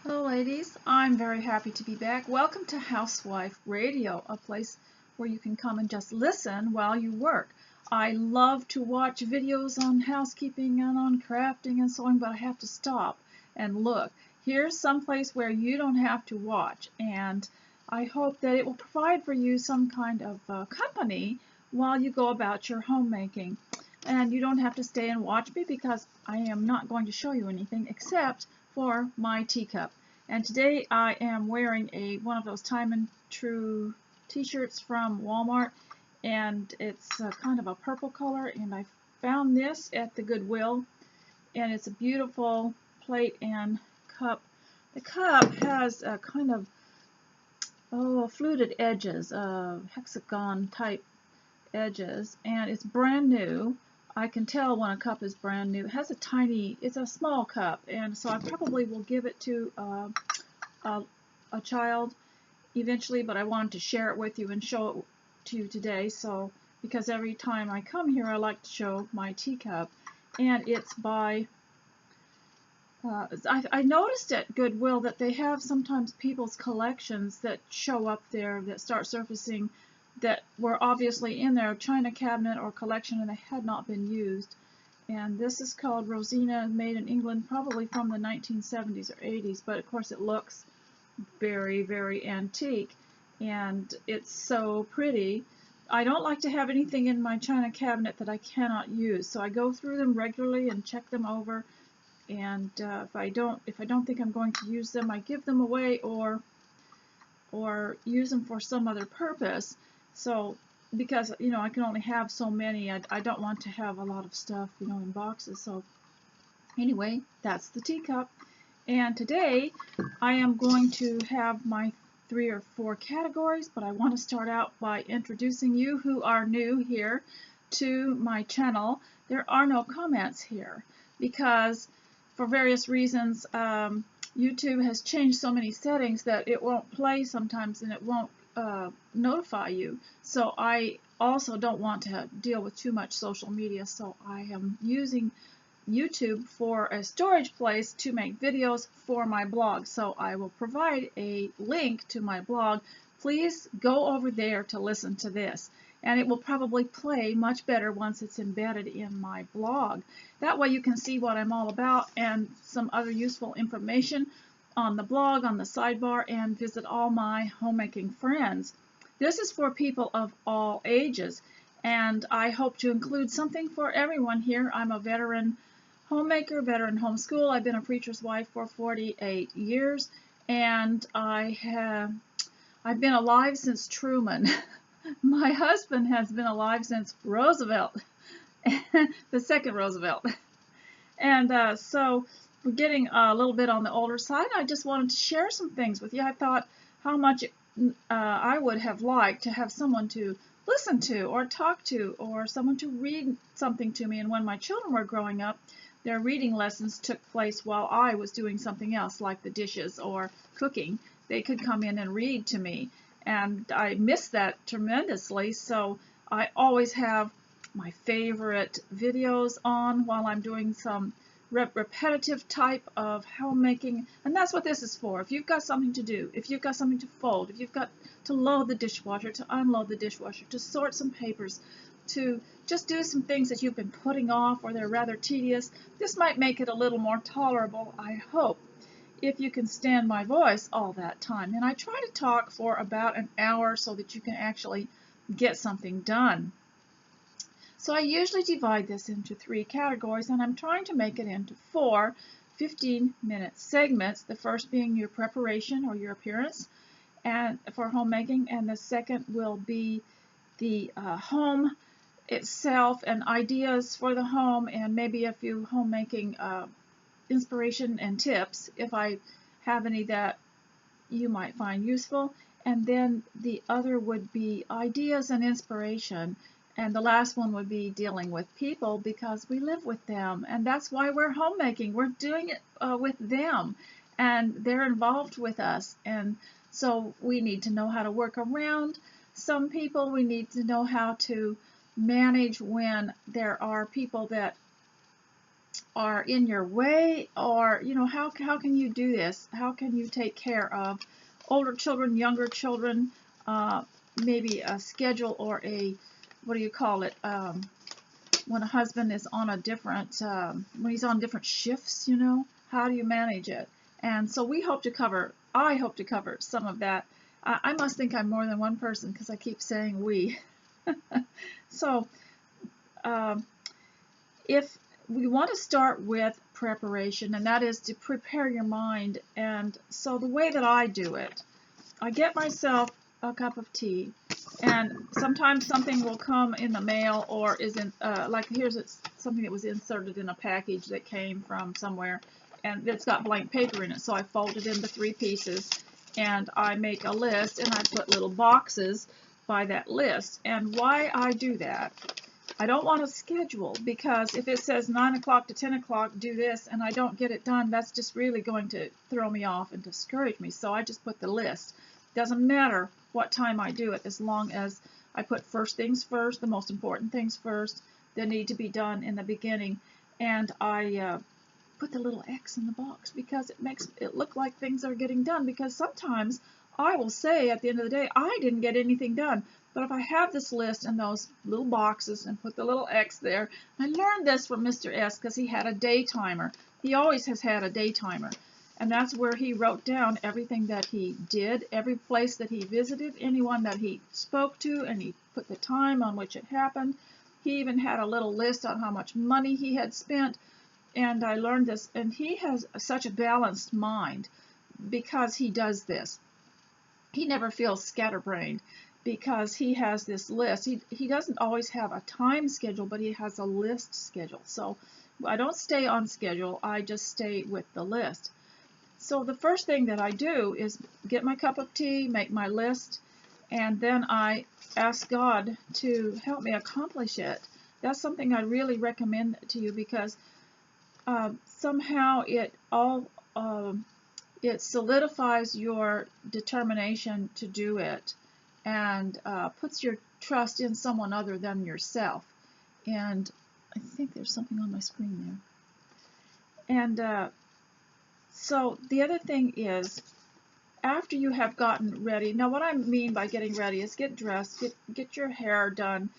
Hello ladies, I'm very happy to be back. Welcome to Housewife Radio, a place where you can come and just listen while you work. I love to watch videos on housekeeping and on crafting and sewing, but I have to stop and look. Here's some place where you don't have to watch, and I hope that it will provide for you some kind of company while you go about your homemaking. And you don't have to stay and watch me because I am not going to show you anything except for my teacup. And today I am wearing one of those Time and True t-shirts from Walmart, and it's kind of a purple color, and I found this at the Goodwill, and it's a beautiful plate and cup. The cup has a kind of fluted edges, hexagon type edges, and it's brand new. I can tell when a cup is brand new. It has it's a small cup, and so I probably will give it to a child eventually, but I wanted to share it with you and show it to you today. So, because every time I come here, I like to show my teacup, and it's by I noticed at Goodwill that they have sometimes people's collections that show up there that start surfacing that were obviously in their china cabinet or collection and they had not been used. And this is called Rosina, made in England, probably from the 1970s or 80s, but of course it looks very, very antique, and it's so pretty. I don't like to have anything in my china cabinet that I cannot use, so I go through them regularly and check them over, and if I don't think I'm going to use them, I give them away or use them for some other purpose. So, because I can only have so many, I don't want to have a lot of stuff in boxes. So anyway, that's the teacup, and today I am going to have my 3 or 4 categories, but I want to start out by introducing you who are new here to my channel. There are no comments here because for various reasons YouTube has changed so many settings that it won't play sometimes and it won't notify you. So I also don't want to deal with too much social media, so I am using YouTube for a storage place to make videos for my blog. So I will provide a link to my blog. Please go over there to listen to this, and it will probably play much better once it's embedded in my blog. That way you can see what I'm all about and some other useful information on the blog, on the sidebar, and visit all my homemaking friends. This is for people of all ages, and I hope to include something for everyone here. I'm a veteran homemaker, veteran homeschool. I've been a preacher's wife for 48 years, and I've been alive since Truman. My husband has been alive since Roosevelt, the second Roosevelt. And so we're getting a little bit on the older side. I just wanted to share some things with you. I thought how much I would have liked to have someone to listen to or talk to, or someone to read something to me. And when my children were growing up, their reading lessons took place while I was doing something else like the dishes or cooking. They could come in and read to me, and I miss that tremendously. So I always have my favorite videos on while I'm doing some repetitive type of homemaking, and that's what this is for. If you've got something to do, if you've got something to fold, if you've got to load the dishwasher, to unload the dishwasher, to sort some papers, to just do some things that you've been putting off or they're rather tedious, this might make it a little more tolerable, I hope, if you can stand my voice all that time. And I try to talk for about an hour so that you can actually get something done. So I usually divide this into 3 categories, and I'm trying to make it into 4 15-minute segments, the first being your preparation or your appearance and for homemaking, and the second will be the home itself and ideas for the home, and maybe a few homemaking inspiration and tips if I have any that you might find useful. And then the other would be ideas and inspiration. And the last one would be dealing with people, because we live with them, and that's why we're homemaking. We're doing it with them, and they're involved with us, and so we need to know how to work around some people. We need to know how to manage when there are people that are in your way, or how can you do this? How can you take care of older children, younger children, maybe a schedule or a, what do you call it, when a husband is on a different, when he's on different shifts, how do you manage it? And so I hope to cover some of that. I must think I'm more than one person because I keep saying we. So if we want to start with preparation, and that is to prepare your mind. And so the way that I do it, I get myself a cup of tea, and sometimes something will come in the mail, or is in, like here's something that was inserted in a package that came from somewhere, and it's got blank paper in it, so I fold it into 3 pieces, and I make a list, and I put little boxes by that list. And why I do that, I don't want to schedule, because if it says 9 o'clock to 10 o'clock, do this, and I don't get it done, that's just really going to throw me off and discourage me. So I just put the list. Doesn't matter what time I do it, as long as I put first things first, the most important things first, that need to be done in the beginning. And I put the little X in the box, because it makes it look like things are getting done. Because sometimes I will say at the end of the day, I didn't get anything done. But if I have this list in those little boxes and put the little X there, I learned this from Mr. S because he had a day timer. He always has had a day timer. And that's where he wrote down everything that he did, every place that he visited, anyone that he spoke to, and he put the time on which it happened. He even had a little list on how much money he had spent. And I learned this, and he has such a balanced mind because he does this. He never feels scatterbrained, because he has this list. He doesn't always have a time schedule, but he has a list schedule. So I don't stay on schedule, I just stay with the list. So the first thing that I do is get my cup of tea, make my list, and then I ask God to help me accomplish it. That's something I really recommend to you, because somehow it solidifies your determination to do it, and puts your trust in someone other than yourself. And I think there's something on my screen there. And so the other thing is, after you have gotten ready, now what I mean by getting ready is get dressed, get your hair done.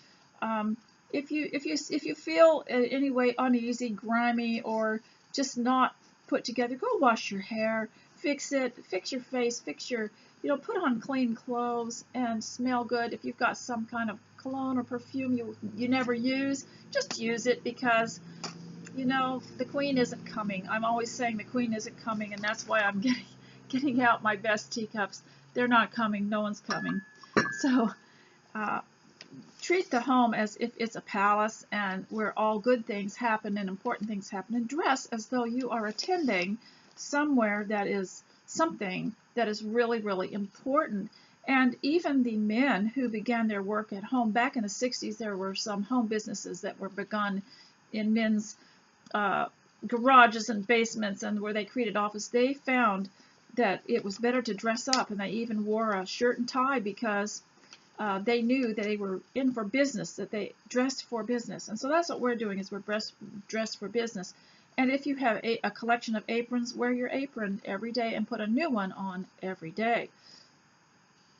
If you feel in any way uneasy, grimy, or just not put together, go wash your hair, fix it, fix your face, put on clean clothes and smell good. If you've got some kind of cologne or perfume you never use, just use it, because the queen isn't coming. I'm always saying the queen isn't coming, and that's why I'm getting out my best teacups. They're not coming. No one's coming. So treat the home as if it's a palace, and where all good things happen and important things happen, and dress as though you are attending somewhere that is something that is really, really important. And even the men who began their work at home back in the 60s, there were some home businesses that were begun in men's garages and basements, and where they created office. They found that it was better to dress up, and they even wore a shirt and tie, because they knew that they were in for business, that they dressed for business. And so that's what we're doing, is we're dressed for business. And if you have a collection of aprons, wear your apron every day and put a new one on every day.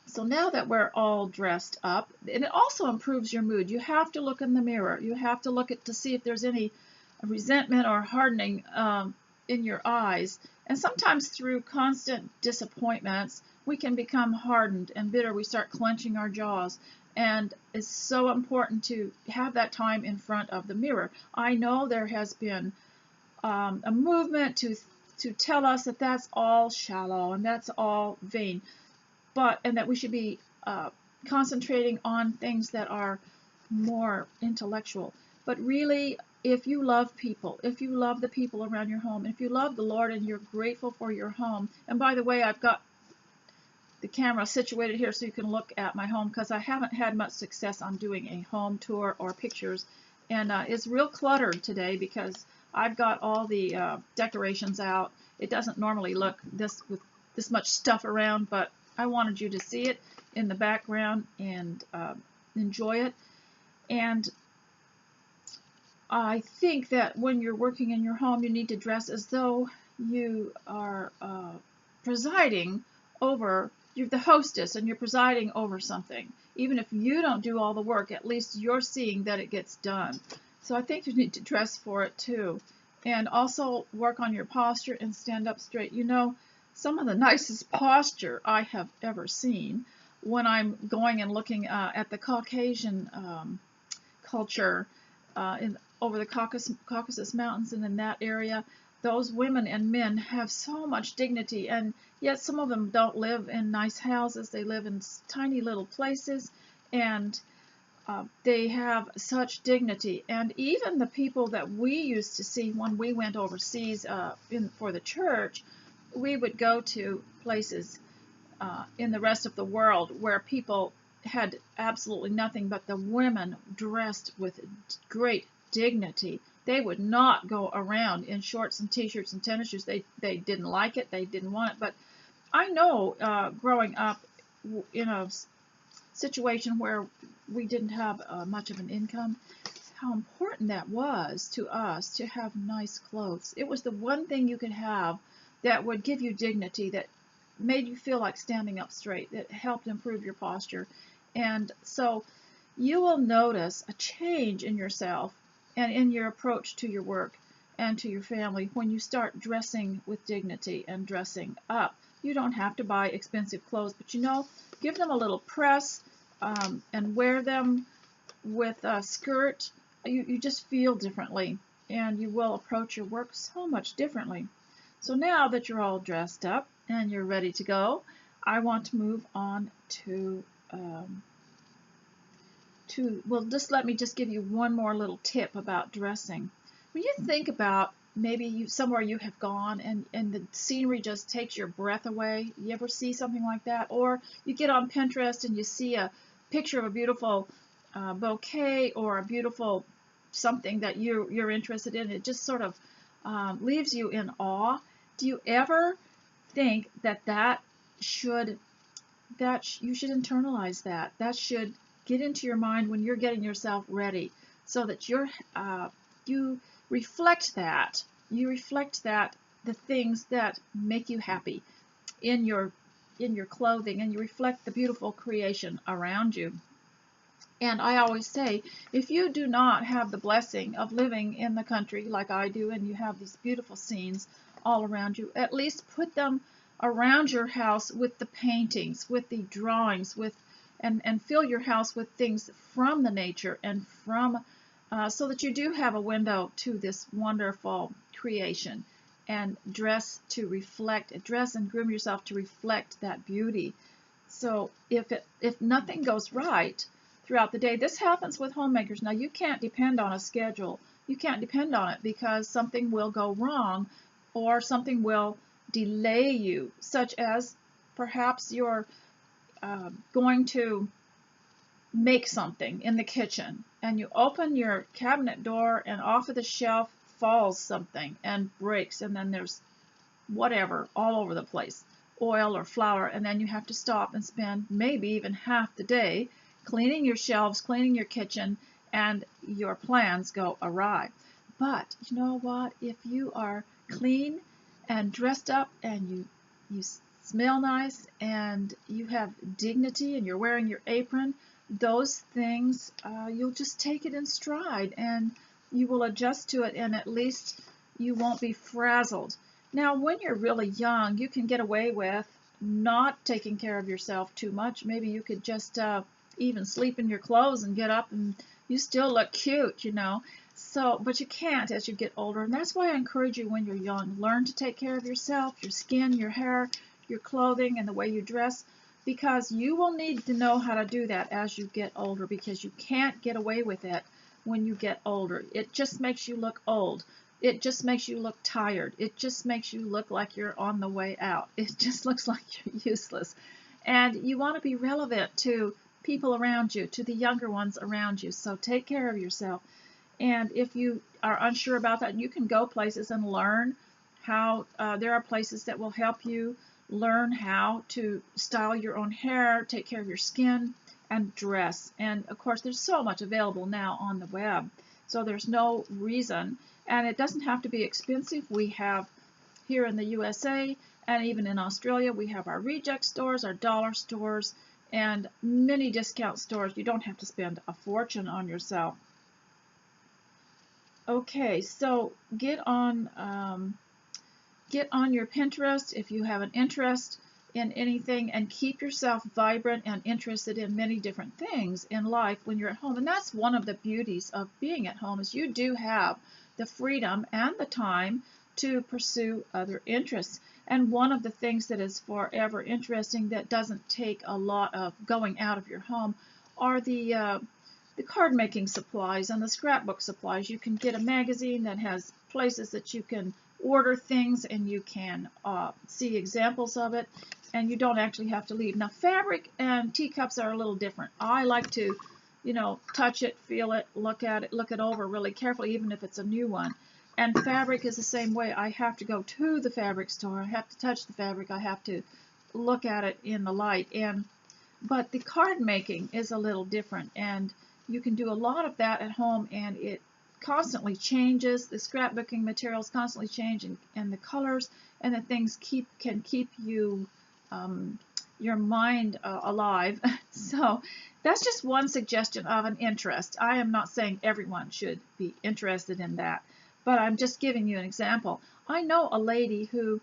So now that we're all dressed up, and it also improves your mood. You have to look in the mirror. You have to look to see if there's any resentment or hardening in your eyes. And sometimes through constant disappointments, we can become hardened and bitter. We start clenching our jaws. And it's so important to have that time in front of the mirror. I know there has been a movement to tell us that that's all shallow and that's all vain, and that we should be concentrating on things that are more intellectual. But really, if you love people, if you love the people around your home, if you love the Lord and you're grateful for your home, and by the way, I've got the camera situated here so you can look at my home, because I haven't had much success on doing a home tour or pictures, and it's real cluttered today because I've got all the decorations out. It doesn't normally look with this much stuff around, but I wanted you to see it in the background and enjoy it. And I think that when you're working in your home, you need to dress as though you are presiding over, you're the hostess and you're presiding over something. Even if you don't do all the work, at least you're seeing that it gets done. So I think you need to dress for it too. And also work on your posture and stand up straight. You know, some of the nicest posture I have ever seen when I'm going and looking at the Caucasian culture over the Caucasus Mountains and in that area, those women and men have so much dignity, and yet some of them don't live in nice houses. They live in tiny little places, and they have such dignity. And even the people that we used to see when we went overseas for the church, we would go to places in the rest of the world where people had absolutely nothing, but the women dressed with great dignity. They would not go around in shorts and t-shirts and tennis shoes. They didn't like it. They didn't want it. But I know growing up in a situation where we didn't have much of an income, how important that was to us to have nice clothes. It was the one thing you could have that would give you dignity, that made you feel like standing up straight, that helped improve your posture. And so you will notice a change in yourself and in your approach to your work and to your family when you start dressing with dignity and dressing up. You don't have to buy expensive clothes, but you know, give them a little press and wear them with a skirt. You just feel differently, and you will approach your work so much differently. So now that you're all dressed up and you're ready to go, I want to move on well, just let me just give you one more little tip about dressing. When you think about maybe somewhere you have gone and the scenery just takes your breath away, you ever see something like that? Or you get on Pinterest and you see a picture of a beautiful bouquet or a beautiful something that you're interested in. It just sort of leaves you in awe. Do you ever think that you should internalize that? That should get into your mind when you're getting yourself ready, so that you reflect that. You reflect that the things that make you happy in your clothing, and you reflect the beautiful creation around you. And I always say, if you do not have the blessing of living in the country like I do, and you have these beautiful scenes all around you, at least put them around your house with the paintings, with the drawings, and fill your house with things from the nature and from so that you do have a window to this wonderful creation, and dress and groom yourself to reflect that beauty. So if nothing goes right throughout the day, this happens with homemakers. Now, you can't depend on a schedule. You can't depend on it, because something will go wrong or something will delay you, such as perhaps you're going to make something in the kitchen and you open your cabinet door and off of the shelf falls something and breaks, and then there's whatever all over the place, oil or flour, and then you have to stop and spend maybe even half the day cleaning your shelves, cleaning your kitchen, and your plans go awry. But you know what? If you are clean and dressed up and you smell nice and you have dignity and you're wearing your apron, those things, you'll just take it in stride and you will adjust to it, and at least you won't be frazzled. Now, when you're really young, you can get away with not taking care of yourself too much. Maybe you could just even sleep in your clothes and get up and you still look cute, you know. So, but you can't as you get older, and that's why I encourage you when you're young, learn to take care of yourself, your skin, your hair, your clothing, and the way you dress, because you will need to know how to do that as you get older, because you can't get away with it when you get older. It just makes you look old. It just makes you look tired. It just makes you look like you're on the way out. It just looks like you're useless. And you want to be relevant to people around you, to the younger ones around you. So take care of yourself. And if you are unsure about that, you can go places and learn how, there are places that will help you learn how to style your own hair, take care of your skin, and dress. And of course, there's so much available now on the web. So there's no reason, and it doesn't have to be expensive. We have here in the USA and even in Australia, we have our reject stores, our dollar stores, and many discount stores. You don't have to spend a fortune on yourself. Okay, so get on your Pinterest if you have an interest in anything, and keep yourself vibrant and interested in many different things in life when you're at home. And that's one of the beauties of being at home, is you do have the freedom and the time to pursue other interests. And one of the things that is forever interesting that doesn't take a lot of going out of your home are the card making supplies and the scrapbook supplies. You can get a magazine that has places that you can order things, and you can see examples of it, and you don't actually have to leave. Now, fabric and teacups are a little different. I like to, touch it, feel it, look at it, look it over really carefully, even if it's a new one. And fabric is the same way. I have to go to the fabric store. I have to touch the fabric. I have to look at it in the light. But the card making is a little different, and you can do a lot of that at home, and it constantly changes. The scrapbooking materials constantly change, and the colors and the things can keep you your mind alive. So that's just one suggestion of an interest. I am not saying everyone should be interested in that, but I'm just giving you an example. I know a lady who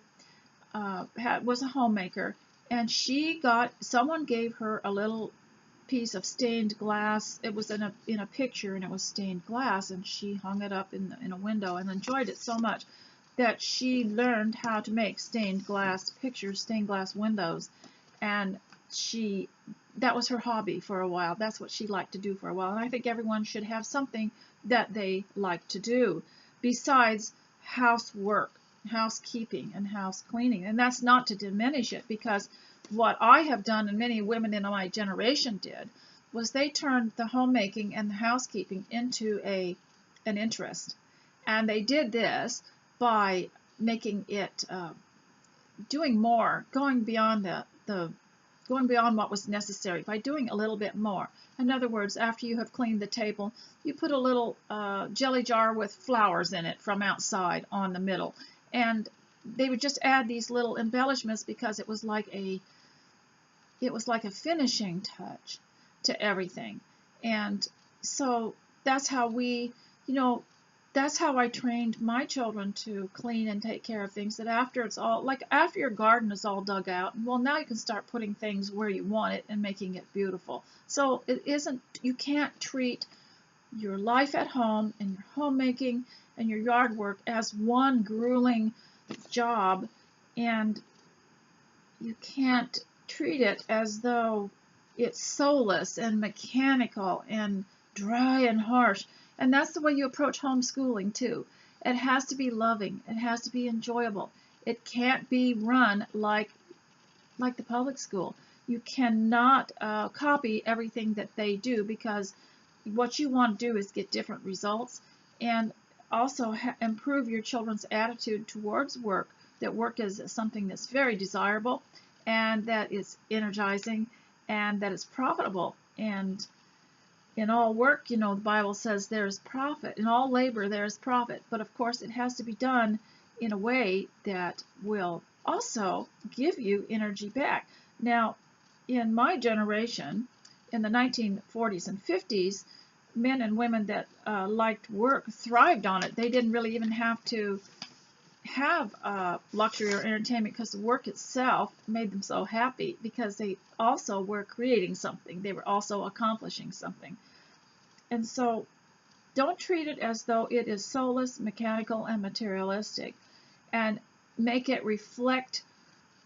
was a homemaker, and someone gave her a little piece of stained glass. It was in a picture, and it was stained glass, and she hung it up in a window and enjoyed it so much that she learned how to make stained glass pictures, stained glass windows, and that was her hobby for a while. That's what she liked to do for a while, and I think everyone should have something that they like to do besides housework, housekeeping, and house cleaning. And that's not to diminish it, because what I have done, and many women in my generation did, was they turned the homemaking and the housekeeping into an interest. And they did this by making it, doing more, going beyond going beyond what was necessary, by doing a little bit more. In other words, after you have cleaned the table, you put a little jelly jar with flowers in it from outside on the middle. And they would just add these little embellishments because it was like a finishing touch to everything. And so that's how that's how I trained my children to clean and take care of things, that after your garden is all dug out, well, now you can start putting things where you want it and making it beautiful. So you can't treat your life at home and your homemaking and your yard work as one grueling job, and you can't treat it as though it's soulless and mechanical and dry and harsh. And that's the way you approach homeschooling too. It has to be loving. It has to be enjoyable. It can't be run like the public school. You cannot copy everything that they do, because what you want to do is get different results, and also improve your children's attitude towards work, that work is something that's very desirable, and that is energizing, and that is profitable. And in all work, the Bible says there's profit. In all labor, there's profit. But of course, it has to be done in a way that will also give you energy back. Now, in my generation, in the 1940s and 50s, men and women that liked work thrived on it. They didn't really even have to have luxury or entertainment, because the work itself made them so happy, because they also were creating something. They were also accomplishing something. And so don't treat it as though it is soulless, mechanical, and materialistic, and make it reflect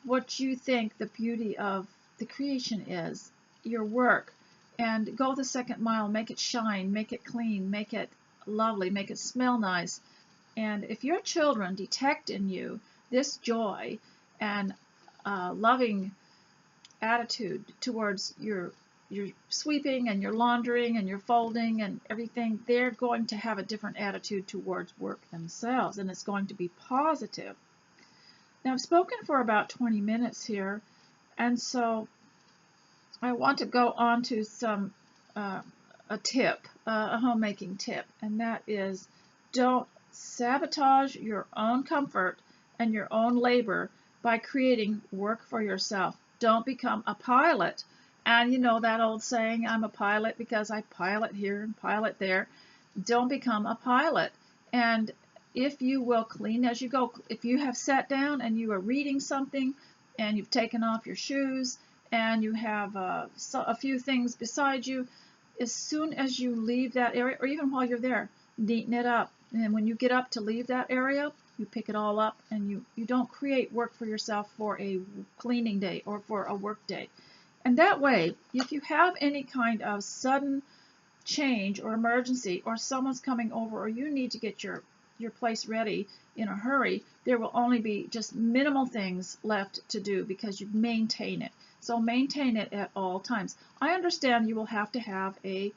what you think the beauty of the creation is, your work. And go the second mile, make it shine, make it clean, make it lovely, make it smell nice. And if your children detect in you this joy and loving attitude towards your sweeping and your laundering and your folding and everything, they're going to have a different attitude towards work themselves, and it's going to be positive. Now, I've spoken for about 20 minutes here, and so I want to go on to some a tip, a homemaking tip, and that is don't sabotage your own comfort and your own labor by creating work for yourself. Don't become a pilot. And you know that old saying, I'm a pilot because I pilot here and pilot there. Don't become a pilot. And if you will clean as you go, if you have sat down and you are reading something and you've taken off your shoes and you have a few things beside you, as soon as you leave that area, or even while you're there, neaten it up. And when you get up to leave that area, you pick it all up, and you don't create work for yourself for a cleaning day or for a work day. And that way, if you have any kind of sudden change or emergency, or someone's coming over, or you need to get your place ready in a hurry, there will only be just minimal things left to do because you maintain it. So maintain it at all times. I understand you will have to have a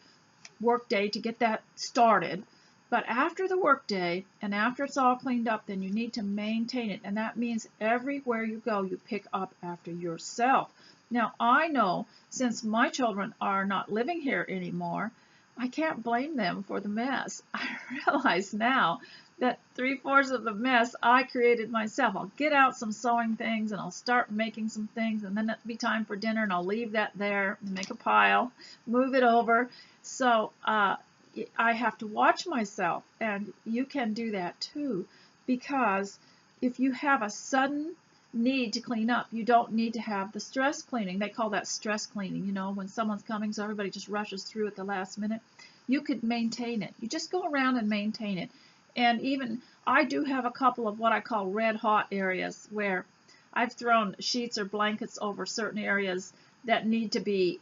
work day to get that started, but after the work day and after it's all cleaned up, then you need to maintain it, and that means everywhere you go, you pick up after yourself. Now, I know since my children are not living here anymore, I can't blame them for the mess. I realize now that 3/4 of the mess I created myself. I'll get out some sewing things and I'll start making some things, and then it'll be time for dinner and I'll leave that there and make a pile, move it over. So I have to watch myself, and you can do that too, because if you have a sudden need to clean up, you don't need to have the stress cleaning. They call that stress cleaning, you know, when someone's coming, so everybody just rushes through at the last minute. You could maintain it. You just go around and maintain it. And even I do have a couple of what I call red hot areas where I've thrown sheets or blankets over certain areas that need to be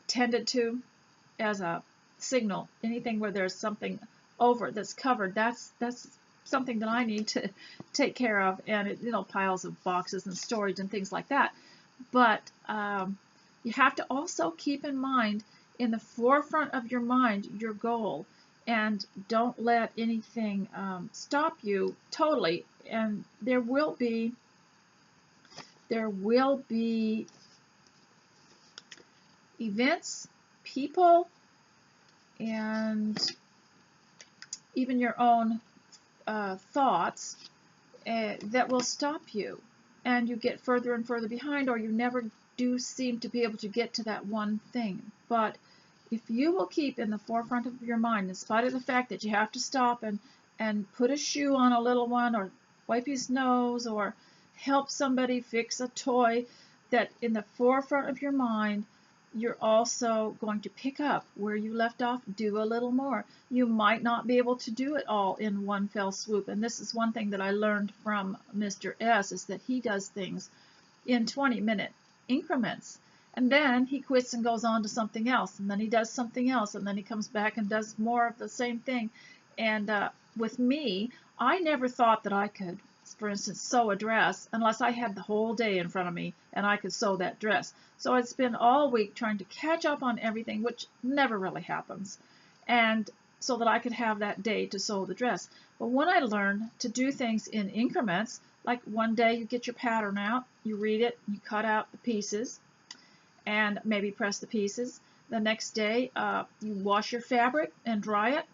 tended to as a signal. Anything where there's something over that's covered, that's something that I need to take care of, and it, you know, piles of boxes and storage and things like that. But you have to also keep in mind, in the forefront of your mind, your goal, and don't let anything stop you totally. And there will be events, people, and even your own thoughts that will stop you, and you get further and further behind, or you never do seem to be able to get to that one thing. But if you will keep in the forefront of your mind, in spite of the fact that you have to stop and put a shoe on a little one, or wipe his nose, or help somebody fix a toy, that in the forefront of your mind, you're also going to pick up where you left off, do a little more. You might not be able to do it all in one fell swoop. And this is one thing that I learned from Mr. S, is that he does things in 20-minute increments. And then he quits and goes on to something else. And then he does something else. And then he comes back and does more of the same thing. And with me, I never thought that I could, for instance, sew a dress unless I had the whole day in front of me and I could sew that dress. So I'd spend all week trying to catch up on everything, which never really happens, and so that I could have that day to sew the dress. But when I learned to do things in increments, like one day you get your pattern out, you read it, you cut out the pieces, and maybe press the pieces. The next day you wash your fabric and dry it,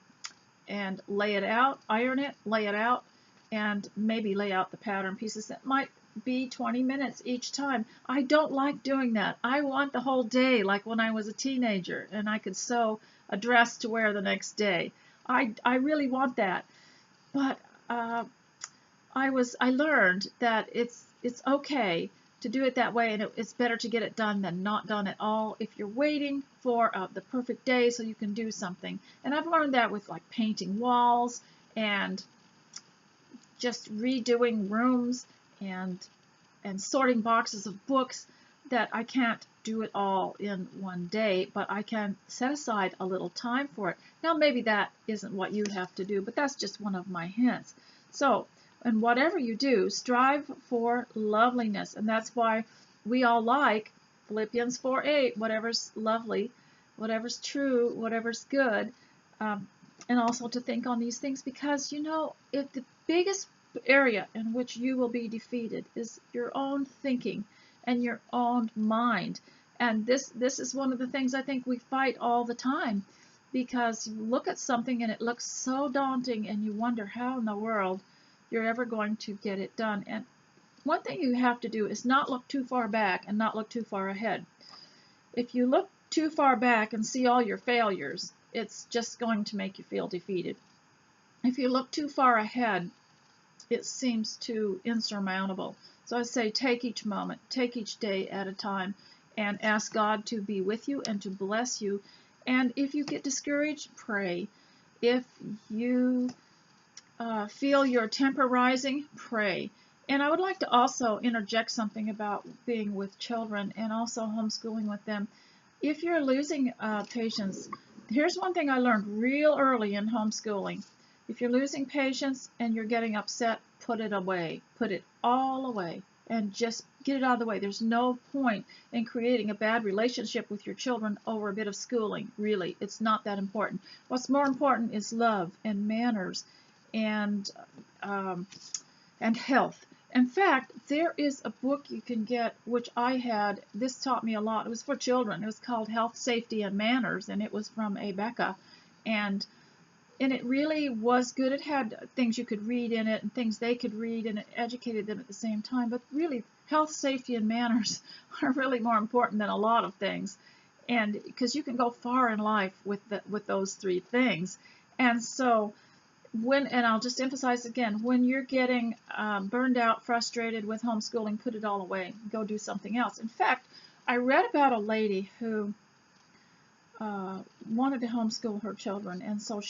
and lay it out, iron it, lay it out, and maybe lay out the pattern pieces. That might be 20 minutes each time. I don't like doing that. I want the whole day, like when I was a teenager and I could sew a dress to wear the next day. I really want that. But I learned that it's okay to do it that way, and it's better to get it done than not done at all if you're waiting for the perfect day so you can do something. And I've learned that with like painting walls and just redoing rooms and sorting boxes of books, that I can't do it all in one day, but I can set aside a little time for it. Now maybe that isn't what you have to do, but that's just one of my hints. So, and whatever you do, strive for loveliness, and that's why we all like Philippians 4:8, whatever's lovely, whatever's true, whatever's good, and also to think on these things, because you know, if the biggest area in which you will be defeated is your own thinking and your own mind, and this is one of the things I think we fight all the time, because you look at something and it looks so daunting and you wonder how in the world you're ever going to get it done. And one thing you have to do is not look too far back and not look too far ahead. If you look too far back and see all your failures, it's just going to make you feel defeated. If you look too far ahead, it seems too insurmountable. So I say take each moment, take each day at a time, and ask God to be with you and to bless you. And if you get discouraged, pray. If you feel your temper rising, pray. And I would like to also interject something about being with children and also homeschooling with them. If you're losing patience, here's one thing I learned real early in homeschooling. If you're losing patience and you're getting upset, put it away. Put it all away and just get it out of the way. There's no point in creating a bad relationship with your children over a bit of schooling. Really, it's not that important. What's more important is love and manners and health. In fact, there is a book you can get, which I had. This taught me a lot. It was for children. It was called Health, Safety, and Manners, and it was from Becca. And it really was good. It had things you could read in it and things they could read, and it educated them at the same time. But really, health, safety, and manners are really more important than a lot of things, and because you can go far in life with those three things. And so and I'll just emphasize again, when you're getting burned out, frustrated with homeschooling, put it all away. Go do something else. In fact, I read about a lady who wanted to homeschool her children, and so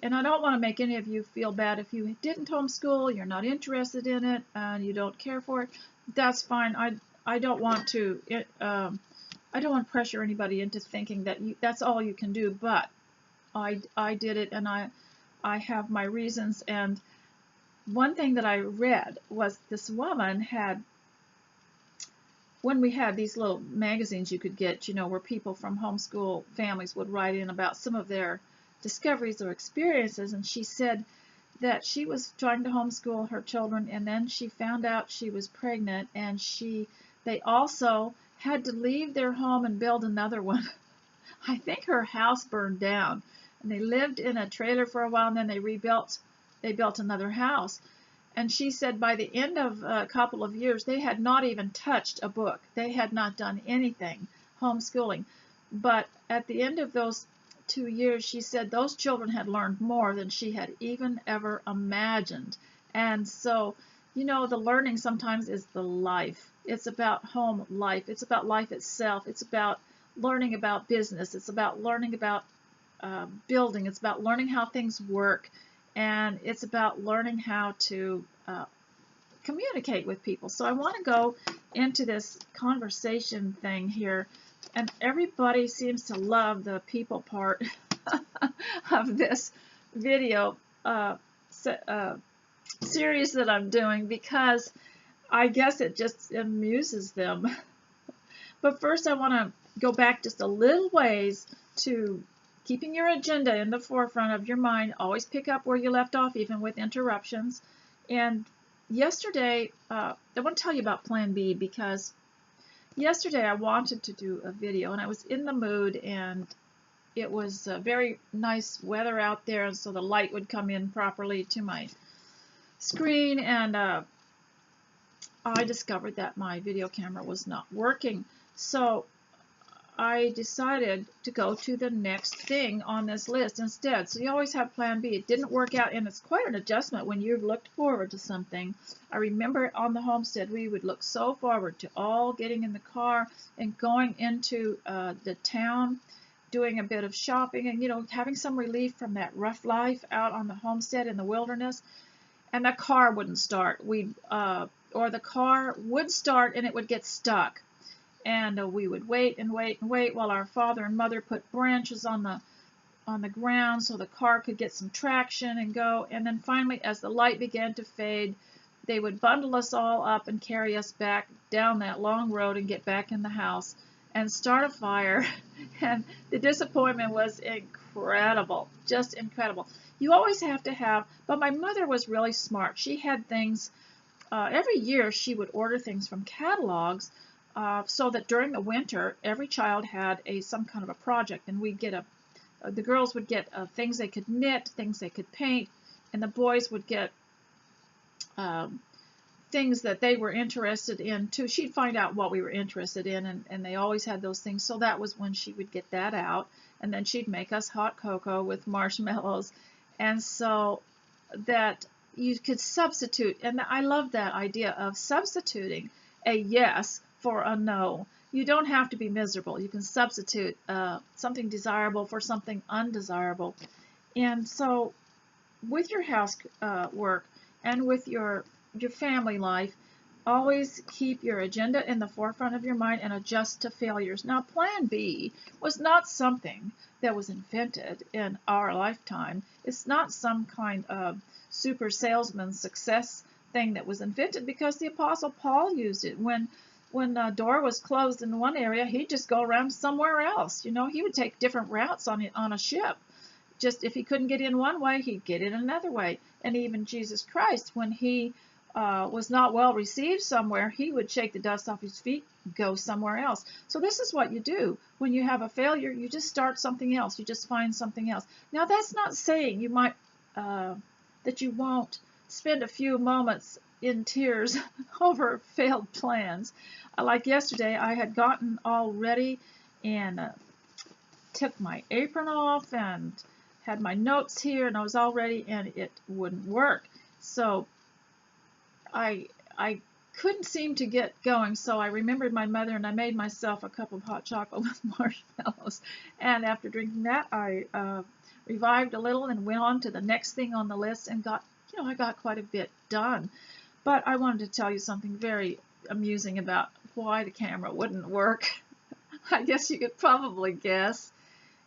and I don't want to make any of you feel bad if you didn't homeschool, you're not interested in it, and you don't care for it. That's fine. I don't want to pressure anybody into thinking that that's all you can do, but I did it, and I have my reasons. And one thing that I read was this woman had, when we had these little magazines you could get, where people from homeschool families would write in about some of their discoveries or experiences, and she said that she was trying to homeschool her children, and then she found out she was pregnant, and they also had to leave their home and build another one. I think her house burned down, and they lived in a trailer for a while, and then they built another house. And she said by the end of a couple of years, they had not even touched a book. They had not done anything homeschooling. But at the end of those 2 years, she said those children had learned more than she had even ever imagined. And so, the learning sometimes is the life. It's about home life. It's about life itself. It's about learning about business. It's about learning about building. It's about learning how things work. And it's about learning how to communicate with people. So I want to go into this conversation thing here, and everybody seems to love the people part of this video series that I'm doing, because I guess it just amuses them. But first I want to go back just a little ways to keeping your agenda in the forefront of your mind. Always pick up where you left off, even with interruptions. And yesterday, I want to tell you about Plan B, because yesterday I wanted to do a video, and I was in the mood, and it was very nice weather out there, and so the light would come in properly to my screen, and I discovered that my video camera was not working. So I decided to go to the next thing on this list instead. So you always have Plan B. It didn't work out, and it's quite an adjustment when you've looked forward to something. I remember on the homestead we would look so forward to all getting in the car and going into the town, doing a bit of shopping, and having some relief from that rough life out on the homestead in the wilderness. And the car wouldn't start. Or the car would start and it would get stuck. And we would wait and wait and wait while our father and mother put branches on the ground so the car could get some traction and go. And then finally, as the light began to fade, they would bundle us all up and carry us back down that long road and get back in the house and start a fire. And the disappointment was incredible, just incredible. You always have to have, but my mother was really smart. She had things, every year she would order things from catalogs, so that during the winter, every child had some kind of a project, and we'd get a the girls would get things they could knit, things they could paint, and the boys would get um, things that they were interested in too. She'd find out what we were interested in, and they always had those things. So that was when she would get that out, and then she'd make us hot cocoa with marshmallows, and so that you could substitute. And I love that idea of substituting a yes for a no. You don't have to be miserable. You can substitute something desirable for something undesirable. And so with your house work and with your family life, always keep your agenda in the forefront of your mind and adjust to failures. Now, Plan B was not something that was invented in our lifetime. It's not some kind of super salesman success thing that was invented, because the Apostle Paul used it. When a door was closed in one area, he'd just go around somewhere else. You know, he would take different routes on a ship. Just if he couldn't get in one way, he'd get in another way. And even Jesus Christ, when he was not well received somewhere, he would shake the dust off his feet, go somewhere else. So this is what you do. When you have a failure, you just start something else. You just find something else. Now, that's not saying you might that you won't spend a few moments in tears over failed plans. Like yesterday, I had gotten all ready and took my apron off and had my notes here, and I was all ready, and it wouldn't work. So I couldn't seem to get going, so I remembered my mother, and I made myself a cup of hot chocolate with marshmallows. And after drinking that, I revived a little and went on to the next thing on the list, and I got quite a bit done. But I wanted to tell you something very amusing about why the camera wouldn't work. I guess you could probably guess,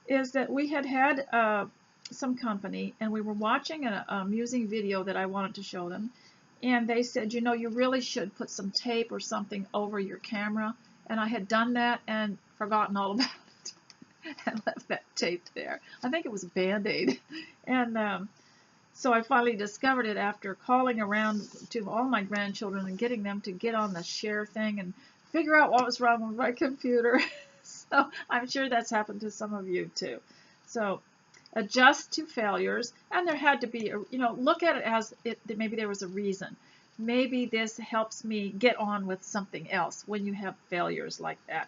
is that we had some company, and we were watching an amusing video that I wanted to show them, and they said, you know, you really should put some tape or something over your camera. And I had done that and forgotten all about it and left that taped there. I think it was a Band-Aid. And so I finally discovered it after calling around to all my grandchildren and getting them to get on the share thing and figure out what was wrong with my computer. So I'm sure that's happened to some of you too. So adjust to failures, and there had to be, look at it as maybe there was a reason. Maybe this helps me get on with something else when you have failures like that.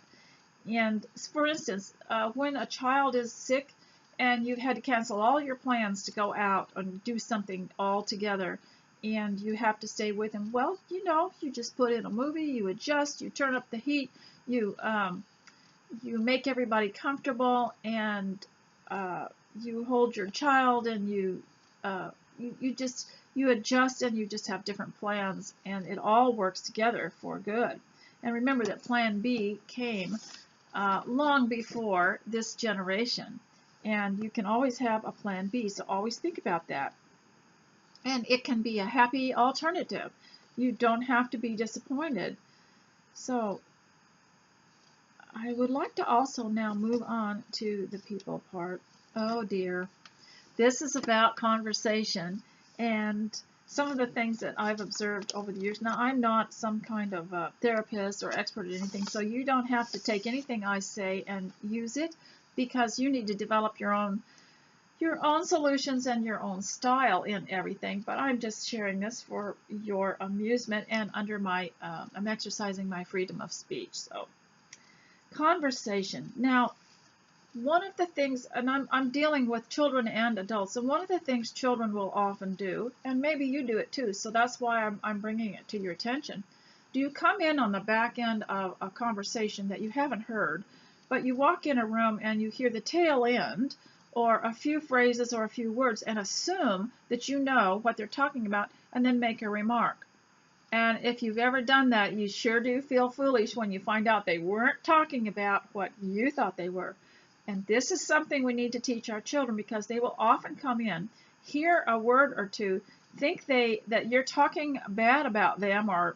And for instance, when a child is sick and you've had to cancel all your plans to go out and do something all together, and you have to stay with him, well, you just put in a movie, you adjust, you turn up the heat, you make everybody comfortable, and you hold your child, and you adjust, and you just have different plans, and it all works together for good. And remember that Plan B came long before this generation, and you can always have a Plan B, so always think about that. And it can be a happy alternative. You don't have to be disappointed. So I would like to also now move on to the people part. Oh dear. This is about conversation and some of the things that I've observed over the years. Now, I'm not some kind of therapist or expert at anything, so you don't have to take anything I say and use it, because you need to develop your own solutions and your own style in everything. But I'm just sharing this for your amusement, and under my I'm exercising my freedom of speech. So conversation. Now, one of the things, and I'm dealing with children and adults, and one of the things children will often do, and maybe you do it too, so that's why I'm bringing it to your attention. Do you come in on the back end of a conversation that you haven't heard, but you walk in a room and you hear the tail end, or a few phrases or a few words, and assume that you know what they're talking about, and then make a remark? And if you've ever done that, you sure do feel foolish when you find out they weren't talking about what you thought they were. And this is something we need to teach our children, because they will often come in, hear a word or two, think that you're talking bad about them or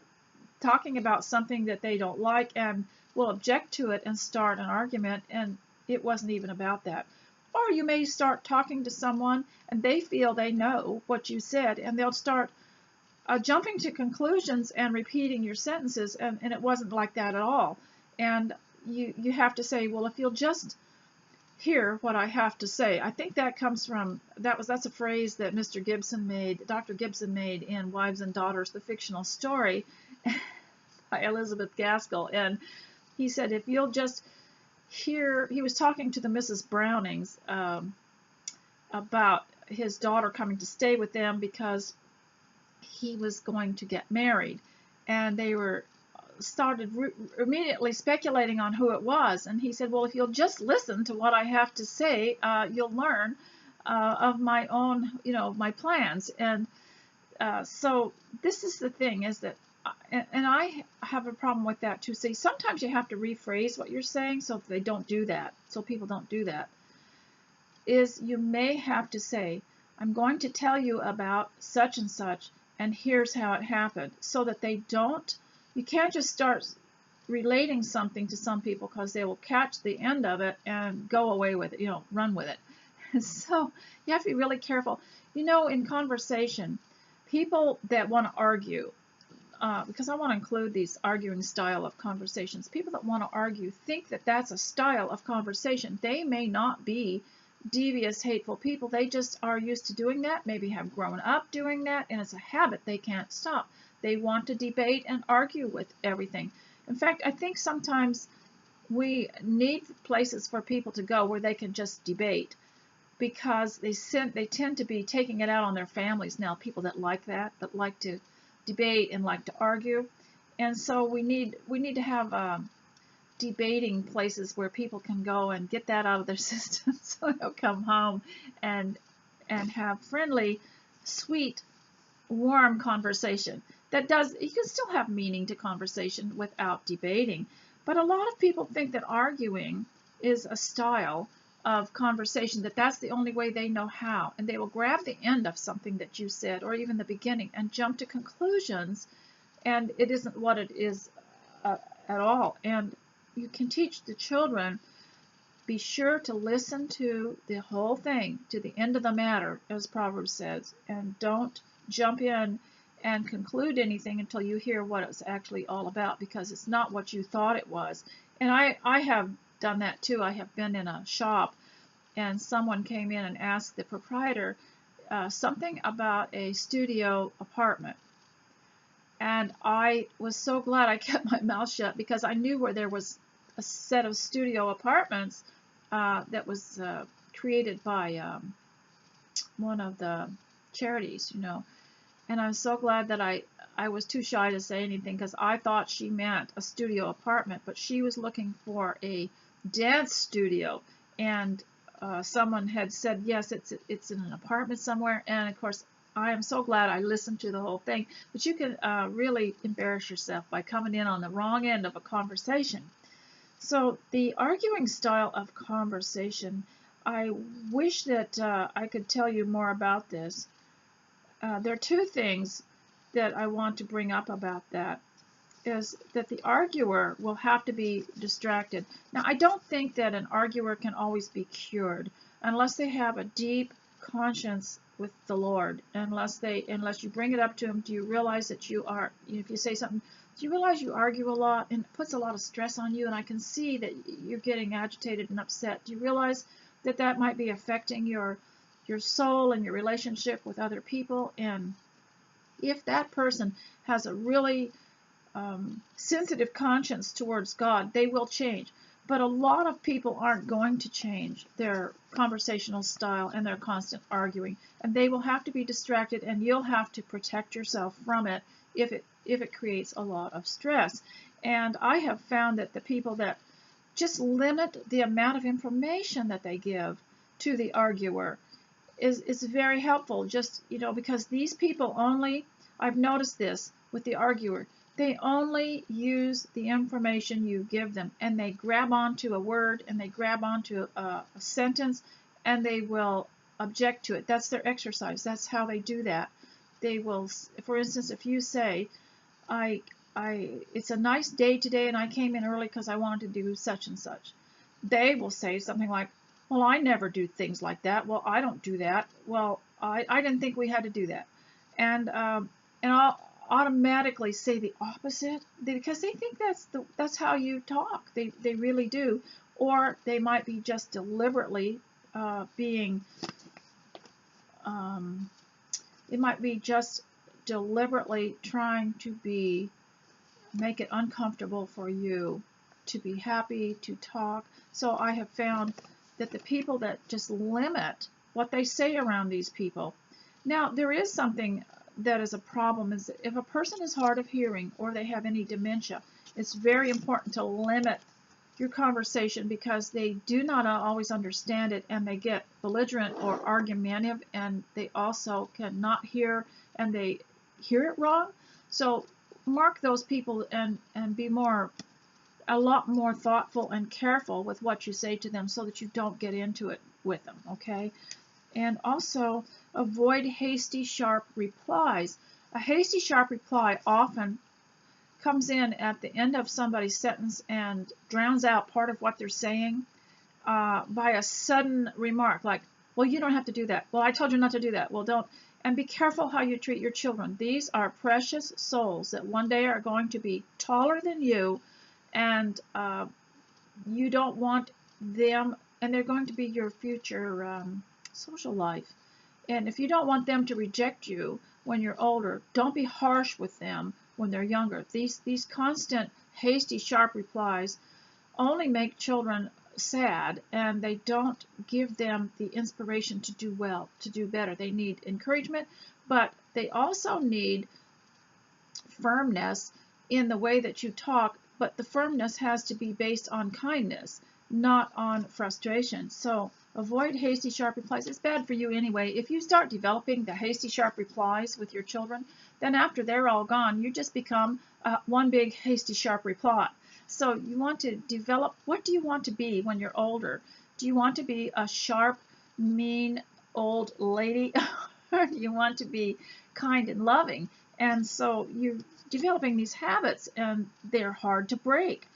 talking about something that they don't like, and will object to it and start an argument, and it wasn't even about that. Or you may start talking to someone and they feel they know what you said, and they'll start jumping to conclusions and repeating your sentences, and it wasn't like that at all. And you have to say, well, if you'll just hear what I have to say. I think that comes from, that's a phrase that Mr. Gibson made, Dr. Gibson made in Wives and Daughters, the fictional story by Elizabeth Gaskell. And he said, if you'll just hear, he was talking to the Mrs. Brownings about his daughter coming to stay with them because he was going to get married. And they were started immediately speculating on who it was, and he said, well, if you'll just listen to what I have to say, you'll learn of my own, my plans. And so this is the thing, is that, and I have a problem with that too. See, sometimes you have to rephrase what you're saying so they don't do that, so people don't do that. Is you may have to say, I'm going to tell you about such and such, and here's how it happened, so that they don't. You can't just start relating something to some people, because they will catch the end of it and go away with it, run with it. So you have to be really careful. In conversation, people that want to argue, because I want to include these arguing style of conversations, people that want to argue think that that's a style of conversation. They may not be devious, hateful people. They just are used to doing that, maybe have grown up doing that, and it's a habit they can't stop. They want to debate and argue with everything. In fact, I think sometimes we need places for people to go where they can just debate, because they tend to be taking it out on their families now, people that like to debate and like to argue. And so we need to have debating places where people can go and get that out of their system, so they'll come home and have friendly, sweet, warm conversation. You can still have meaning to conversation without debating. But a lot of people think that arguing is a style of conversation, that's the only way they know how. And they will grab the end of something that you said, or even the beginning, and jump to conclusions. And it isn't what it is at all. And you can teach the children, be sure to listen to the whole thing, to the end of the matter, as Proverbs says, and don't jump in and conclude anything until you hear what it's actually all about, because it's not what you thought it was. And I have done that too. I have been in a shop, and someone came in and asked the proprietor something about a studio apartment. And I was so glad I kept my mouth shut, because I knew where there was a set of studio apartments that was created by one of the charities, And I'm so glad that I was too shy to say anything, because I thought she meant a studio apartment, but she was looking for a dance studio. And someone had said, yes, it's in an apartment somewhere. And of course, I am so glad I listened to the whole thing. But you can really embarrass yourself by coming in on the wrong end of a conversation. So the arguing style of conversation, I wish that I could tell you more about this. There are two things that I want to bring up about that. Is that the arguer will have to be distracted. Now, I don't think that an arguer can always be cured unless they have a deep conscience with the Lord. Unless you bring it up to him, do you realize that you are, if you say something, do you realize you argue a lot and it puts a lot of stress on you, and I can see that you're getting agitated and upset. Do you realize that that might be affecting your soul and your relationship with other people? And if that person has a really sensitive conscience towards God, they will change. But a lot of people aren't going to change their conversational style and their constant arguing, and they will have to be distracted, and you'll have to protect yourself from it if it creates a lot of stress. And I have found that the people that just limit the amount of information that they give to the arguer is very helpful. Just, because these people only, I've noticed this with the arguer, they only use the information you give them, and they grab onto a word, and they grab onto a sentence, and they will object to it. That's their exercise. That's how they do that. They will, for instance, if you say, it's a nice day today, and I came in early because I wanted to do such and such. They will say something like, well, I never do things like that. Well, I don't do that. Well, I didn't think we had to do that. And I'll automatically say the opposite, because they think that's how you talk. They really do. or they might be just deliberately it might be just deliberately trying to make it uncomfortable for you to be happy, to talk. So I have found that the people that just limit what they say around these people. Now, there is something that is a problem, is that if a person is hard of hearing or they have any dementia, it's very important to limit your conversation, because they do not always understand it, and they get belligerent or argumentative, and they also cannot hear, and they hear it wrong. So mark those people and be a lot more thoughtful and careful with what you say to them, so that you don't get into it with them, okay? And also avoid hasty, sharp replies. A hasty, sharp reply often comes in at the end of somebody's sentence and drowns out part of what they're saying by a sudden remark, like, well, you don't have to do that. Well, I told you not to do that. Well, don't. And be careful how you treat your children. These are precious souls that one day are going to be taller than you, and you don't want them, and they're going to be your future social life. And if you don't want them to reject you when you're older, don't be harsh with them when they're younger. These constant, hasty, sharp replies only make children sad, and they don't give them the inspiration to do well, to do better. They need encouragement, but they also need firmness in the way that you talk, but the firmness has to be based on kindness, not on frustration. So avoid hasty, sharp replies. It's bad for you anyway. If you start developing the hasty, sharp replies with your children, then after they're all gone, you just become one big hasty, sharp reply. So you want to develop, what do you want to be when you're older? Do you want to be a sharp, mean, old lady? Or do you want to be kind and loving? And so you're developing these habits, and they're hard to break.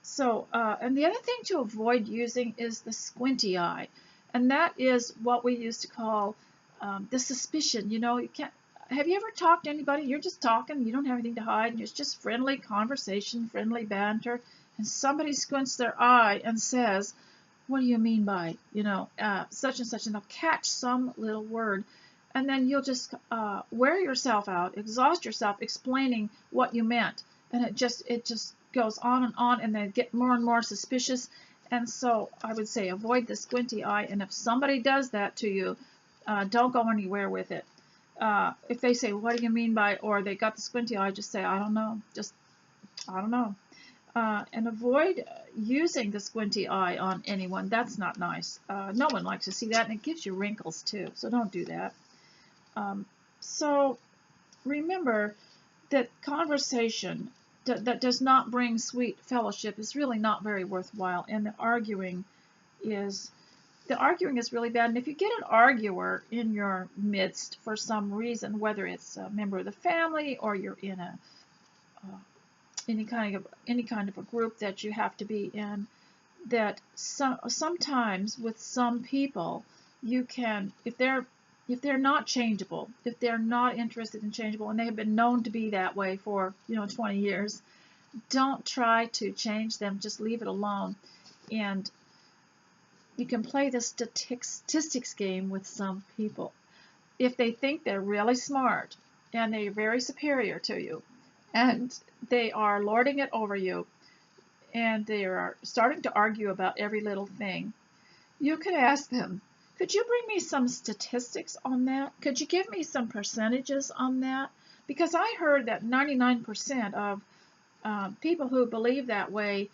So, and the other thing to avoid using is the squinty eye. And that is what we used to call the suspicion. You know, you can't. Have you ever talked to anybody? You're just talking, you don't have anything to hide, and it's just friendly conversation, friendly banter, and somebody squints their eye and says, what do you mean by, such and such, and they'll catch some little word, and then you'll just wear yourself out, exhaust yourself explaining what you meant, and it just goes on, and they get more and more suspicious. And so I would say avoid the squinty eye, and if somebody does that to you, don't go anywhere with it. If they say, what do you mean by, or they got the squinty eye, just say, I don't know, I don't know. And avoid using the squinty eye on anyone. That's not nice. No one likes to see that, and it gives you wrinkles too, so don't do that. So remember that conversation that does not bring sweet fellowship is really not very worthwhile, and the arguing is really bad. And if you get an arguer in your midst for some reason, whether it's a member of the family or you're in any kind of a group that you have to be in, that sometimes with some people you can, if they're not changeable, if they're not interested in changeable, and they have been known to be that way for 20 years, don't try to change them. Just leave it alone. And you can play the statistics game with some people. If they think they're really smart and they're very superior to you, and they are lording it over you, and they are starting to argue about every little thing, you could ask them, could you bring me some statistics on that? Could you give me some percentages on that? Because I heard that 99% of people who believe that way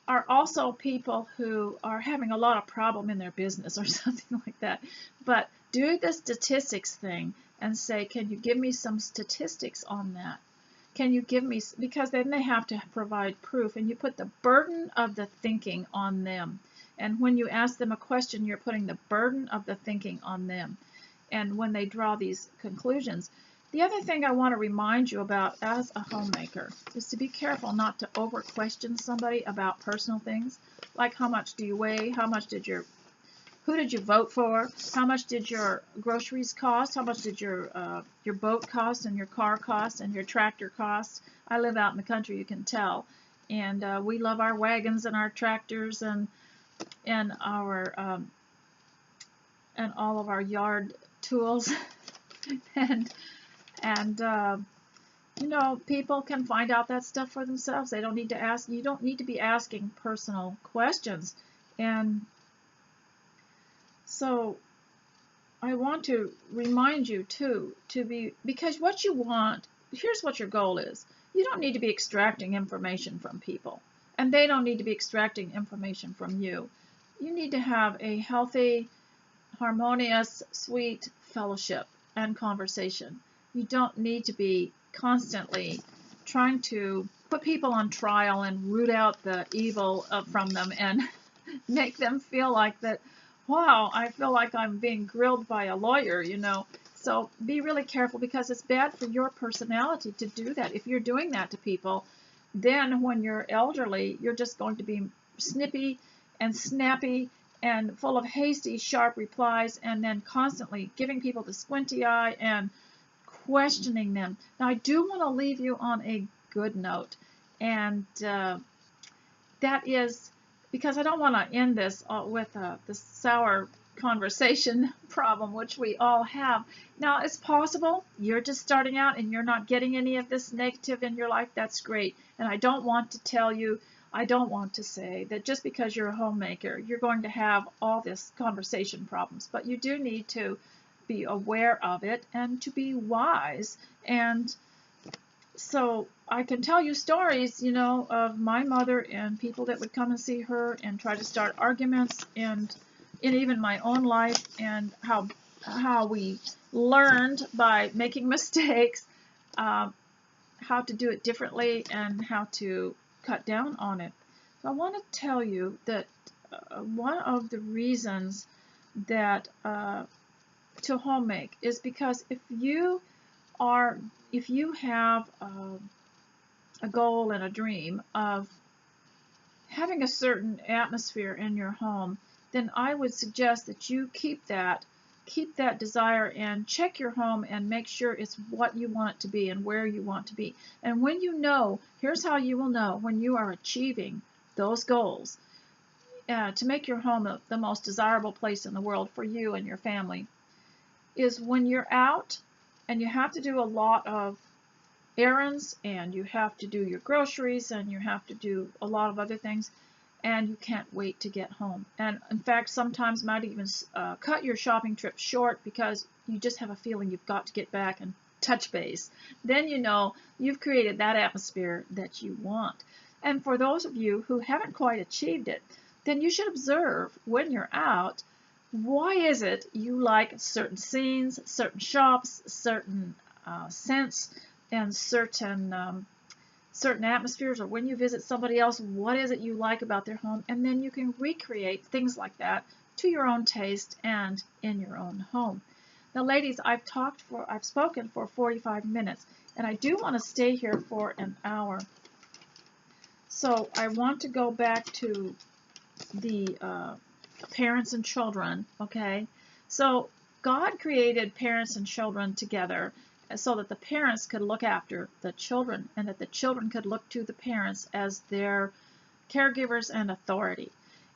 are also people who are having a lot of problem in their business or something like that. But do the statistics thing and say, can you give me some statistics on that? Can you give me, because then they have to provide proof, and you put the burden of the thinking on them. And when you ask them a question, you're putting the burden of the thinking on them. And when they draw these conclusions, the other thing I want to remind you about as a homemaker is to be careful not to over question somebody about personal things, like how much do you weigh, who did you vote for, how much did your groceries cost, how much did your boat cost, and your car cost, and your tractor cost. I live out in the country, you can tell. and we love our wagons and our tractors and our and all of our yard tools. and you know, people can find out that stuff for themselves. They don't need to ask. You don't need to be asking personal questions. And so I want to remind you too, because what you want, here's what your goal is. You don't need to be extracting information from people, and they don't need to be extracting information from you. You need to have a healthy, harmonious, sweet fellowship and conversation. You don't need to be constantly trying to put people on trial and root out the evil from them and make them feel like that, wow, I feel like I'm being grilled by a lawyer, you know. So be really careful, because it's bad for your personality to do that. If you're doing that to people, then when you're elderly, you're just going to be snippy and snappy and full of hasty, sharp replies, and then constantly giving people the squinty eye and questioning them. Now, I do want to leave you on a good note, and that is because I don't want to end this with the sour conversation problem, which we all have. Now, it's possible you're just starting out and you're not getting any of this negative in your life. That's great. And I don't want to tell you, I don't want to say that just because you're a homemaker, you're going to have all this conversation problems. But you do need to be aware of it and to be wise. And so I can tell you stories, you know, of my mother and people that would come and see her and try to start arguments, and in even my own life, and how we learned by making mistakes, how to do it differently and how to cut down on it. So I want to tell you that one of the reasons that to home make is because if you have a goal and a dream of having a certain atmosphere in your home, then I would suggest that you keep that desire and check your home and make sure it's what you want it to be and where you want to be. And when you know, here's how you will know when you are achieving those goals to make your home the most desirable place in the world for you and your family, is when you're out and you have to do a lot of errands and you have to do your groceries and you have to do a lot of other things, and you can't wait to get home. And in fact, sometimes might even cut your shopping trip short because you just have a feeling you've got to get back and touch base. Then you know you've created that atmosphere that you want. And for those of you who haven't quite achieved it, then you should observe when you're out, why is it you like certain scenes, certain shops, certain scents, and certain atmospheres, or when you visit somebody else, what is it you like about their home? And then you can recreate things like that to your own taste and in your own home. Now, ladies, I've spoken for 45 minutes, and I do want to stay here for an hour. So I want to go back to the parents and children, okay? So God created parents and children together so that the parents could look after the children and that the children could look to the parents as their caregivers and authority.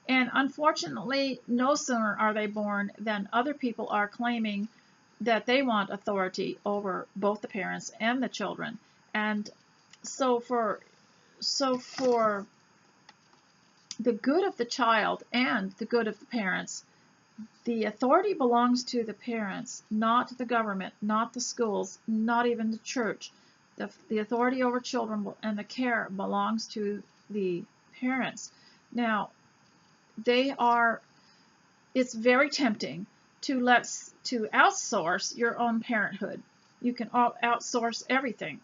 And unfortunately, no sooner are they born than other people are claiming that they want authority over both the parents and the children. And so for the good of the child and the good of the parents, the authority belongs to the parents, not the government, not the schools, not even the church. The authority over children and the care belongs to the parents. Now, it's very tempting to outsource your own parenthood. You can outsource everything.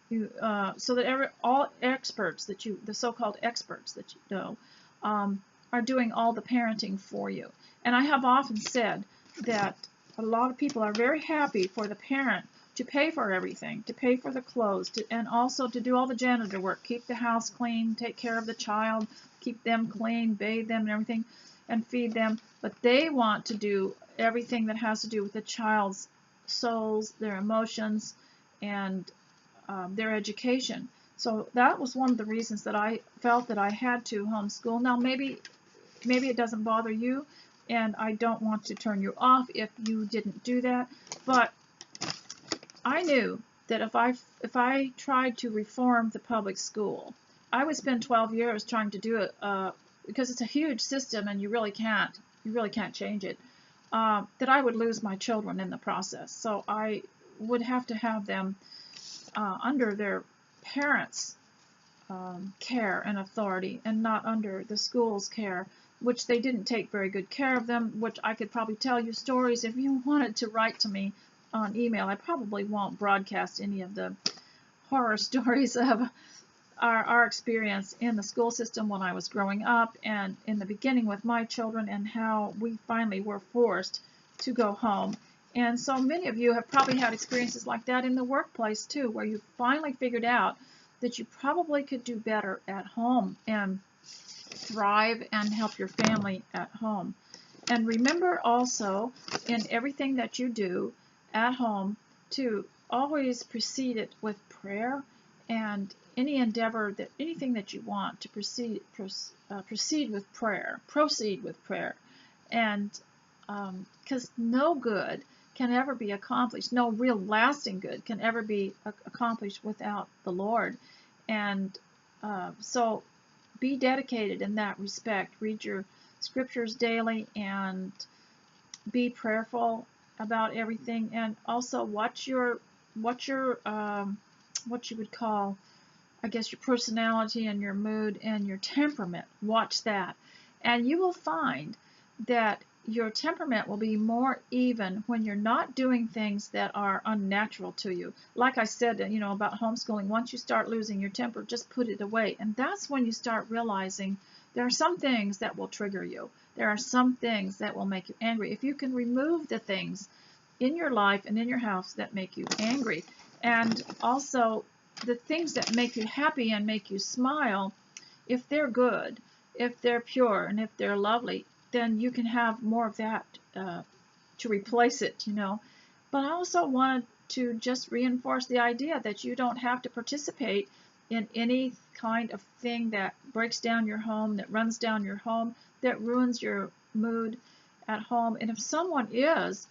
So that all experts the so-called experts that you know, are doing all the parenting for you. And I have often said that a lot of people are very happy for the parent to pay for everything, to pay for the clothes, and also to do all the janitor work, keep the house clean, take care of the child, keep them clean, bathe them and everything, and feed them. But they want to do everything that has to do with the child's souls, their emotions, and their education. So that was one of the reasons that I felt that I had to homeschool. Now maybe it doesn't bother you, and I don't want to turn you off if you didn't do that, but I knew that if I tried to reform the public school, I would spend 12 years trying to do it, because it's a huge system and you really can't change it. That I would lose my children in the process. So I would have to have them under their parents' care and authority, and not under the school's care, which they didn't take very good care of them, which I could probably tell you stories if you wanted to write to me on email. I probably won't broadcast any of the horror stories of our experience in the school system when I was growing up, and in the beginning with my children, and how we finally were forced to go home. And so many of you have probably had experiences like that in the workplace too, where you finally figured out that you probably could do better at home and thrive and help your family at home. And remember also, in everything that you do at home, to always precede it with prayer, and any endeavor, that anything that you want to proceed with prayer, and because no good can ever be accomplished, no real lasting good can ever be accomplished without the Lord. And so be dedicated in that respect. Read your scriptures daily and be prayerful about everything, and also watch your what you would call, I guess, your personality and your mood and your temperament. Watch that, and you will find that your temperament will be more even when you're not doing things that are unnatural to you. Like I said, about homeschooling, once you start losing your temper, just put it away. And that's when you start realizing there are some things that will trigger you. There are some things that will make you angry. If you can remove the things in your life and in your house that make you angry, and also the things that make you happy and make you smile, if they're good, if they're pure, and if they're lovely, then you can have more of that to replace it, But I also wanted to just reinforce the idea that you don't have to participate in any kind of thing that breaks down your home, that runs down your home, that ruins your mood at home. And if someone is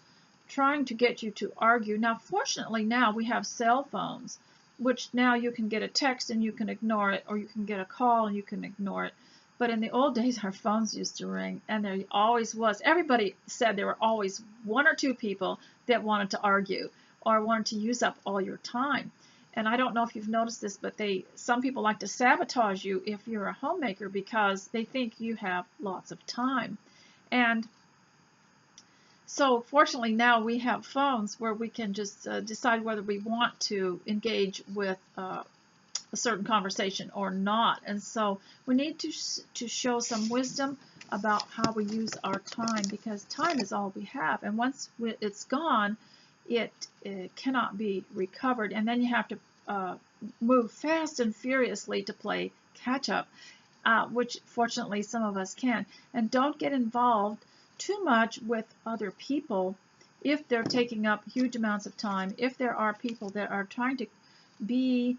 trying to get you to argue, now fortunately now we have cell phones, which now you can get a text and you can ignore it, or you can get a call and you can ignore it. But in the old days, our phones used to ring, and there always was. Everybody said there were always one or two people that wanted to argue or wanted to use up all your time. And I don't know if you've noticed this, but some people like to sabotage you if you're a homemaker, because they think you have lots of time. And so fortunately now we have phones where we can just decide whether we want to engage with a certain conversation or not. And so we need to show some wisdom about how we use our time, because time is all we have, and once it's gone, it cannot be recovered, and then you have to move fast and furiously to play catch up, which fortunately some of us can. And don't get involved too much with other people if they're taking up huge amounts of time, if there are people that are trying to be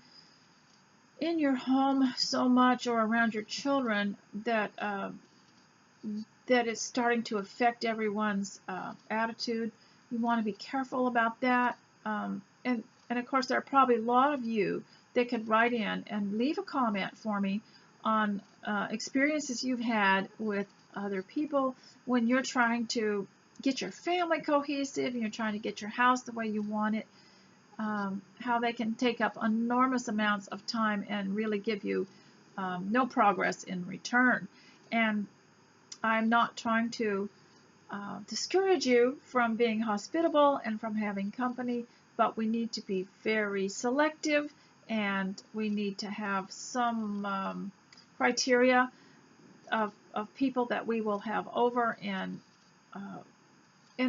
in your home so much or around your children that that it's starting to affect everyone's attitude. You want to be careful about that. And of course, there are probably a lot of you that could write in and leave a comment for me on experiences you've had with other people when you're trying to get your family cohesive and you're trying to get your house the way you want it. How they can take up enormous amounts of time and really give you no progress in return. And I'm not trying to discourage you from being hospitable and from having company, but we need to be very selective, and we need to have some criteria of people that we will have over, and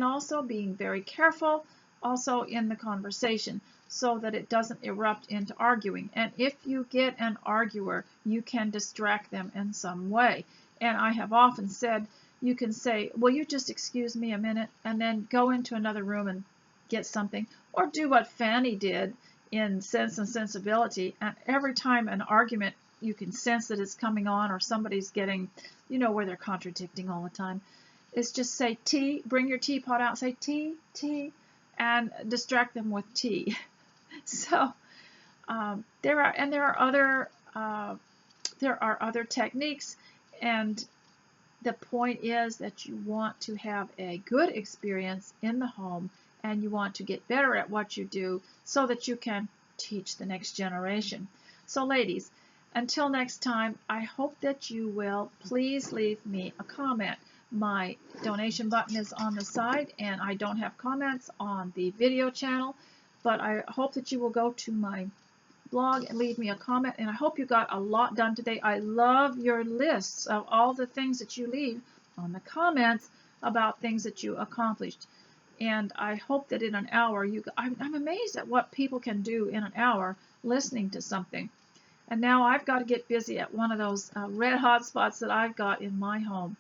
also being very careful also in the conversation, so that it doesn't erupt into arguing. And if you get an arguer, you can distract them in some way. And I have often said, you can say, will you just excuse me a minute, and then go into another room and get something, or do what Fanny did in Sense and Sensibility, and every time an argument, you can sense that it's coming on, or somebody's getting, where they're contradicting all the time, is just say tea, bring your teapot out, say tea, tea, and distract them with tea. So there are other techniques, and the point is that you want to have a good experience in the home, and you want to get better at what you do so that you can teach the next generation. So ladies, until next time, I hope that you will please leave me a comment. My donation button is on the side, and I don't have comments on the video channel, but I hope that you will go to my blog and leave me a comment, and I hope you got a lot done today. I love your lists of all the things that you leave on the comments about things that you accomplished, and I hope that in an hour I'm amazed at what people can do in an hour listening to something. And now I've got to get busy at one of those red hot spots that I've got in my home.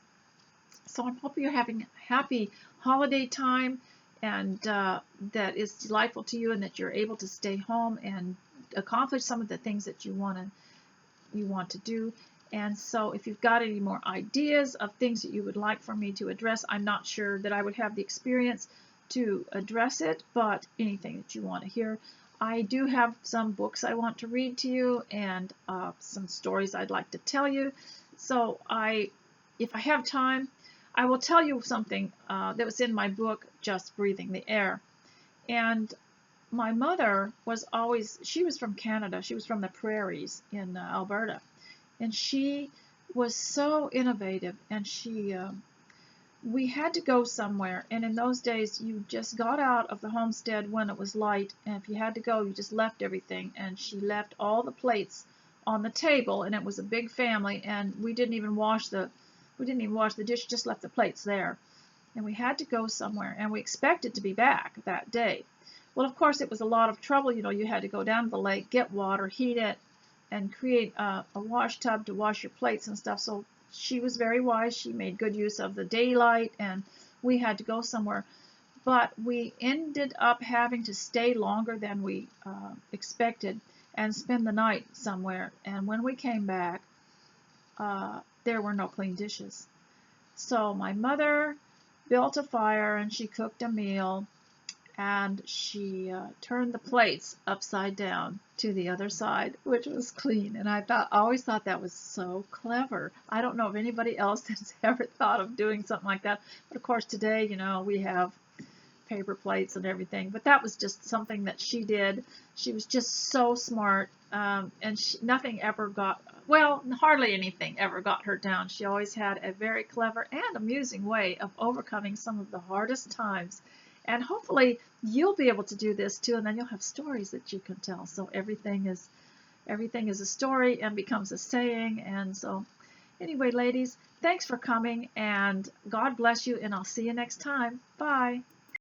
So I hope you're having a happy holiday time, and that is delightful to you, and that you're able to stay home and accomplish some of the things that you want to do. And so if you've got any more ideas of things that you would like for me to address, I'm not sure that I would have the experience to address it, but anything that you want to hear. I do have some books I want to read to you, and some stories I'd like to tell you. So if I have time, I will tell you something that was in my book, Just Breathing the Air. And my mother she was from Canada. She was from the prairies in Alberta. And she was so innovative, and we had to go somewhere, and in those days you just got out of the homestead when it was light, and if you had to go, you just left everything. And she left all the plates on the table, and it was a big family, and we didn't even wash the dish, just left the plates there. And we had to go somewhere, and we expected to be back that day. Well, of course, it was a lot of trouble. You had to go down to the lake, get water, heat it, and create a wash tub to wash your plates and stuff. So she was very wise. She made good use of the daylight, and we had to go somewhere. But we ended up having to stay longer than we expected and spend the night somewhere. And when we came back, there were no clean dishes. So my mother built a fire, and she cooked a meal, and she turned the plates upside down to the other side, which was clean. And I always thought that was so clever. I don't know if anybody else has ever thought of doing something like that. But of course today, we have paper plates and everything. But that was just something that she did. She was just so smart, and nothing ever hardly anything ever got her down. She always had a very clever and amusing way of overcoming some of the hardest times. And hopefully you'll be able to do this too, and then you'll have stories that you can tell. So everything is a story and becomes a saying. And so anyway, ladies, thanks for coming, and God bless you, and I'll see you next time. Bye.